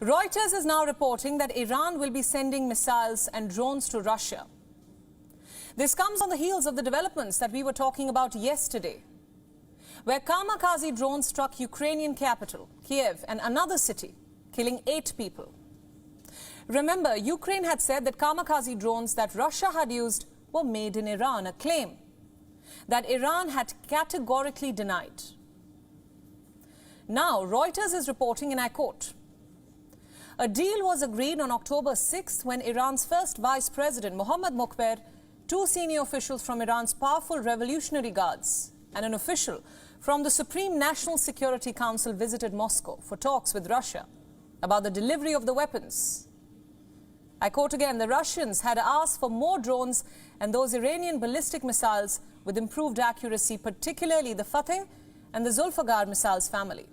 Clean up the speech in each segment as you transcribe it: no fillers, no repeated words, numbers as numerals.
Reuters is now reporting that Iran will be sending missiles and drones to Russia. This comes on the heels of the developments that we were talking about yesterday, where kamikaze drones struck Ukrainian capital, Kiev, and another city, killing 8 people. Remember, Ukraine had said that kamikaze drones that Russia had used were made in Iran, a claim that Iran had categorically denied. Now, Reuters is reporting, and I quote, "A deal was agreed on October 6th when Iran's first vice president, Mohammad Mokhber, 2 senior officials from Iran's powerful Revolutionary Guards, and an official from the Supreme National Security Council visited Moscow for talks with Russia about the delivery of the weapons." I quote again, "The Russians had asked for more drones and those Iranian ballistic missiles with improved accuracy, particularly the Fateh and the Zulfagar missiles family."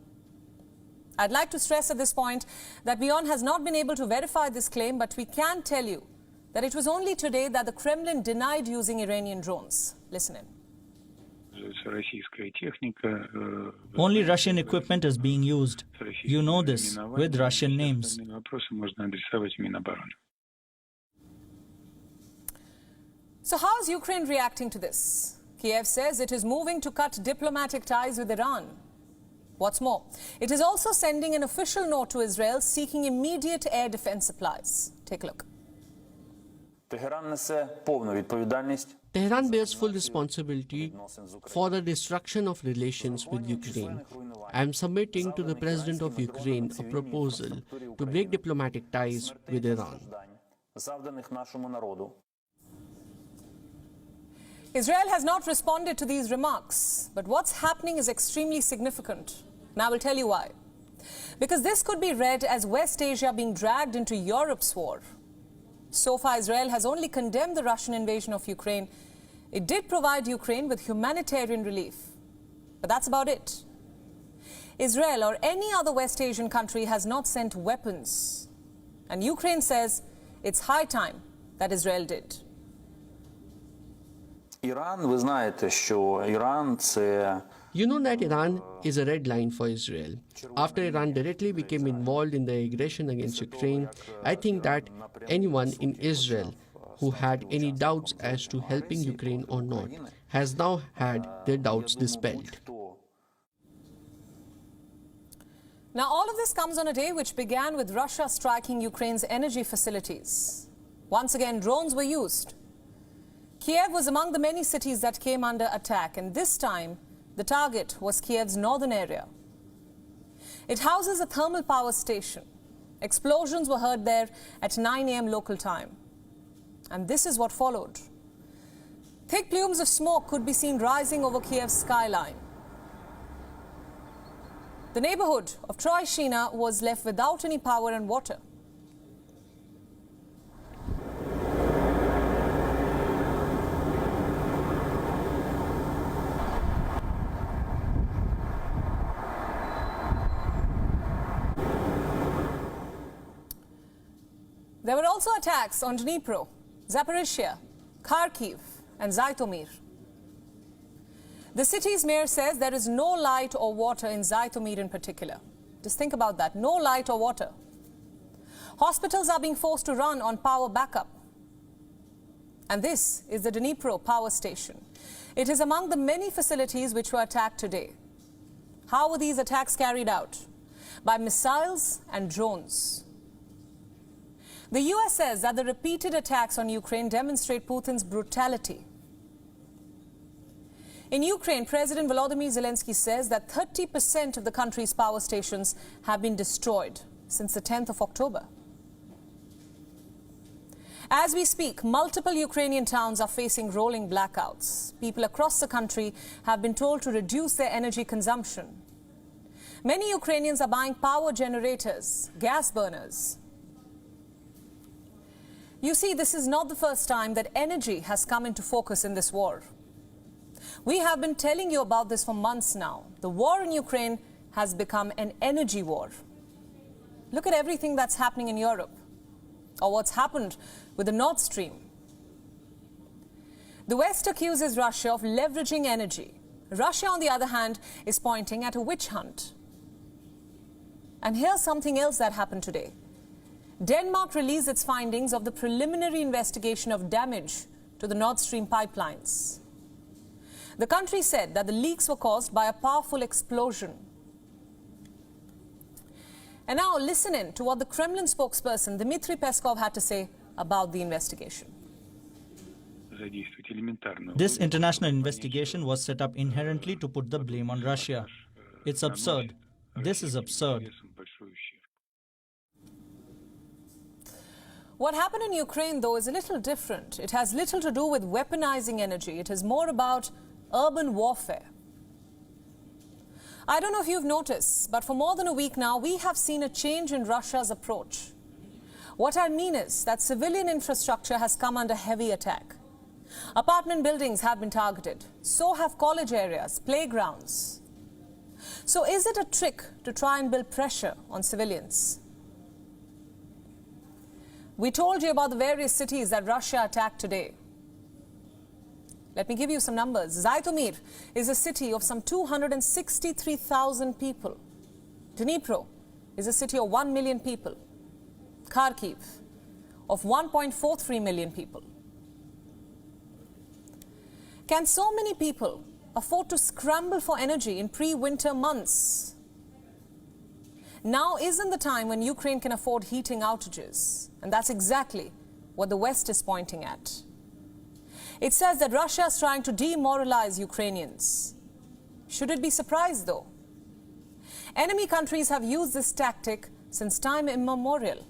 I'd like to stress at this point that WION has not been able to verify this claim, but we can tell you that it was only today that the Kremlin denied using Iranian drones. Listen in. Only Russian equipment is being used. You know this, with Russian names. So how is Ukraine reacting to this? Kiev says it is moving to cut diplomatic ties with Iran. What's more, it is also sending an official note to Israel seeking immediate air defense supplies. Take a look. Tehran bears full responsibility for the destruction of relations with Ukraine. I am submitting to the President of Ukraine a proposal to break diplomatic ties with Iran. Israel has not responded to these remarks, but what's happening is extremely significant. And I will tell you why. Because this could be read as West Asia being dragged into Europe's war. So far, Israel has only condemned the Russian invasion of Ukraine. It did provide Ukraine with humanitarian relief, but that's about it. Israel or any other West Asian country has not sent weapons. And Ukraine says it's high time that Israel did. You know that Iran is a red line for Israel. After Iran directly became involved in the aggression against Ukraine, I think that anyone in Israel who had any doubts as to helping Ukraine or not has now had their doubts dispelled. Now, all of this comes on a day which began with Russia striking Ukraine's energy facilities. Once again, drones were used. Kiev was among the many cities that came under attack, and this time the target was Kiev's northern area. It houses a thermal power station. Explosions were heard there at 9 a.m. local time. And this is what followed. Thick plumes of smoke could be seen rising over Kiev's skyline. The neighborhood of Troishina was left without any power and water. There were also attacks on Dnipro, Zaporizhia, Kharkiv, and Zhytomyr. The city's mayor says there is no light or water in Zhytomyr in particular. Just think about that, no light or water. Hospitals are being forced to run on power backup. And this is the Dnipro power station. It is among the many facilities which were attacked today. How were these attacks carried out? By missiles and drones. The US says that the repeated attacks on Ukraine demonstrate Putin's brutality. In Ukraine, President Volodymyr Zelensky says that 30% of the country's power stations have been destroyed since the 10th of October. As we speak, multiple Ukrainian towns are facing rolling blackouts. People across the country have been told to reduce their energy consumption. Many Ukrainians are buying power generators, gas burners. You see, this is not the first time that energy has come into focus in this war. We have been telling you about this for months now. The war in Ukraine has become an energy war. Look at everything that's happening in Europe, or what's happened with the Nord Stream. The West accuses Russia of leveraging energy. Russia, on the other hand, is pointing at a witch hunt. And here's something else that happened today. Denmark released its findings of the preliminary investigation of damage to the Nord Stream pipelines. The country said that the leaks were caused by a powerful explosion. And now listen in to what the Kremlin spokesperson Dmitry Peskov had to say about the investigation. This international investigation was set up inherently to put the blame on Russia. It's absurd. This is absurd. What happened in Ukraine, though, is a little different. It has little to do with weaponizing energy. It is more about urban warfare. I don't know if you've noticed, but for more than a week now, we have seen a change in Russia's approach. What I mean is that civilian infrastructure has come under heavy attack. Apartment buildings have been targeted. So have college areas, playgrounds. So is it a trick to try and build pressure on civilians? We told you about the various cities that Russia attacked today. Let me give you some numbers. Zhytomyr is a city of some 263,000 people. Dnipro is a city of 1 million people. Kharkiv of 1.43 million people. Can so many people afford to scramble for energy in pre-winter months? Now isn't the time when Ukraine can afford heating outages. And that's exactly what the West is pointing at. It says that Russia is trying to demoralize Ukrainians. Should it be surprised, though? Enemy countries have used this tactic since time immemorial.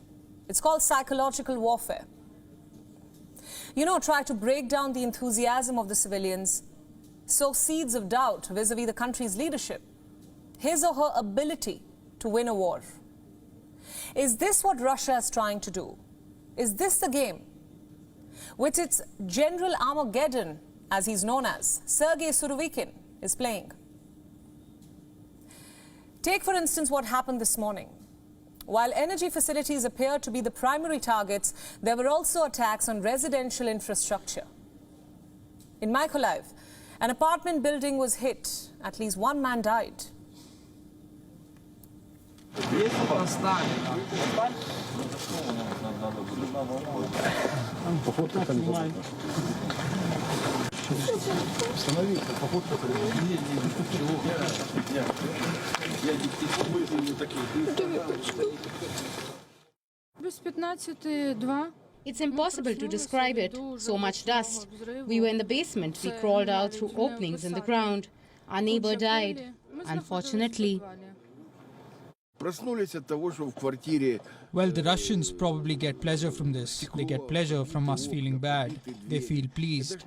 It's called psychological warfare. You know, try to break down the enthusiasm of the civilians, sow seeds of doubt vis-a-vis the country's leadership, his or her ability to win a war. Is this what Russia is trying to do? Is this the game? With its General Armageddon, as he's known as, Sergei Surovikin is playing. Take, for instance, what happened this morning. While energy facilities appear to be the primary targets, there were also attacks on residential infrastructure. In Mykolaiv, an apartment building was hit. At least one man died. It's impossible to describe it. So much dust. We were in the basement. We crawled out through openings in the ground. Our neighbor died, unfortunately. Well, the Russians probably get pleasure from this. They get pleasure from us feeling bad. They feel pleased.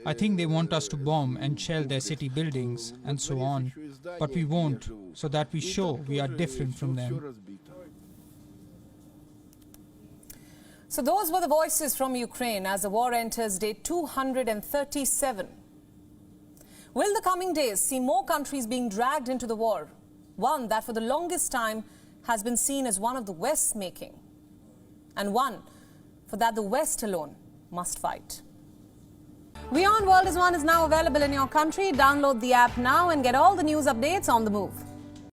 I think they want us to bomb and shell their city buildings and so on. But we won't, so that we show we are different from them. So those were the voices from Ukraine as the war enters day 237. Will the coming days see more countries being dragged into the war? One that for the longest time has been seen as one of the West's making, and one for that the West alone must fight. WION World is One is now available in your country. Download the app now and get all the news updates on the move.